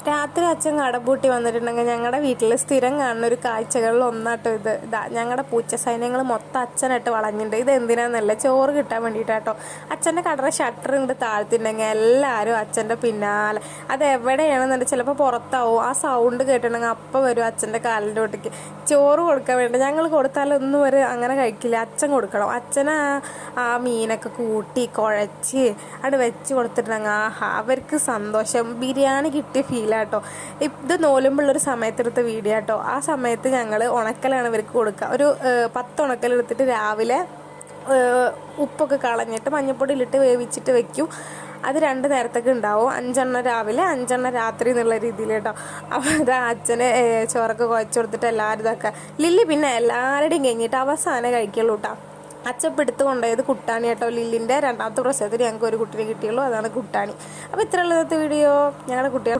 രാത്രി അച്ഛൻ കടപൂട്ടി വന്നിട്ടുണ്ടെങ്കിൽ ഞങ്ങളുടെ വീട്ടിൽ സ്ഥിരം കാണുന്ന ഒരു കാഴ്ചകളിൽ ഒന്നാട്ടോ ഇതാ ഞങ്ങളുടെ പൂച്ച സൈന്യങ്ങൾ മൊത്തം അച്ഛനായിട്ട് വളഞ്ഞിട്ടുണ്ട്. ഇത് എന്തിനാന്നല്ല, ചോറ് കിട്ടാൻ വേണ്ടിയിട്ടാട്ടോ. അച്ഛൻ്റെ കടറ ഷട്ടർ ഇങ്ങോട്ട് താഴ്ത്തിട്ടുണ്ടെങ്കിൽ എല്ലാവരും അച്ഛൻ്റെ പിന്നാലെ. അത് എവിടെയാണെന്നുണ്ടെങ്കിൽ ചിലപ്പോൾ പുറത്താവും. ആ സൗണ്ട് കേട്ടിട്ടുണ്ടെങ്കിൽ അപ്പം വരും അച്ഛൻ്റെ കാലിൻ്റെ ഒട്ടിക്ക് ചോറ് കൊടുക്കാൻ വേണ്ടി. ഞങ്ങൾ കൊടുത്താലൊന്നും ഒരു അങ്ങനെ കഴിക്കില്ല, അച്ഛൻ കൊടുക്കണം. അച്ഛന് ആ മീനൊക്കെ കൂട്ടി കുഴച്ച് അവിടെ വെച്ച് കൊടുത്തിട്ടുണ്ടെങ്കിൽ അവർക്ക് സന്തോഷം. ബിരിയാണി കിട്ടിയ ഫീലാട്ടോ. ഇത് നോലുമ്പോഴുള്ളൊരു സമയത്തെടുത്ത വീഡിയോ കേട്ടോ. ആ സമയത്ത് ഞങ്ങൾ ഉണക്കലാണ് ഇവർക്ക് കൊടുക്കുക. ഒരു 10 ഉണക്കലെടുത്തിട്ട് രാവിലെ ഉപ്പൊക്കെ കളഞ്ഞിട്ട് മഞ്ഞൾപ്പൊടിയിലിട്ട് വേവിച്ചിട്ട് വെക്കും. അത് 2 നേരത്തേക്ക് ഉണ്ടാവും. 5 രാവിലെ 5 രാത്രി എന്നുള്ള രീതിയിൽ കേട്ടോ. അപ്പോൾ അത് അച്ഛന് ചോറൊക്കെ കുഴച്ച് കൊടുത്തിട്ട് എല്ലാവരും ഇതൊക്കെ ലില്ലി പിന്നെ എല്ലാവരുടെയും കഴിഞ്ഞിട്ട് അവസാനം കഴിക്കുള്ളൂ കേട്ടോ. അച്ചപ്പെടുത്ത് കൊണ്ടുപോയത് കുട്ടാണി കേട്ടോ. ലില്ലിൻ്റെ 2ാമത്തെ പ്രസവത്തിൽ ഞങ്ങൾക്ക് ഒരു കുട്ടിനെ കിട്ടിയുള്ളൂ, അതാണ് കുട്ടാണി. അപ്പോൾ ഇത്രയുള്ള വീഡിയോ. ഞങ്ങളുടെ കുട്ടികൾ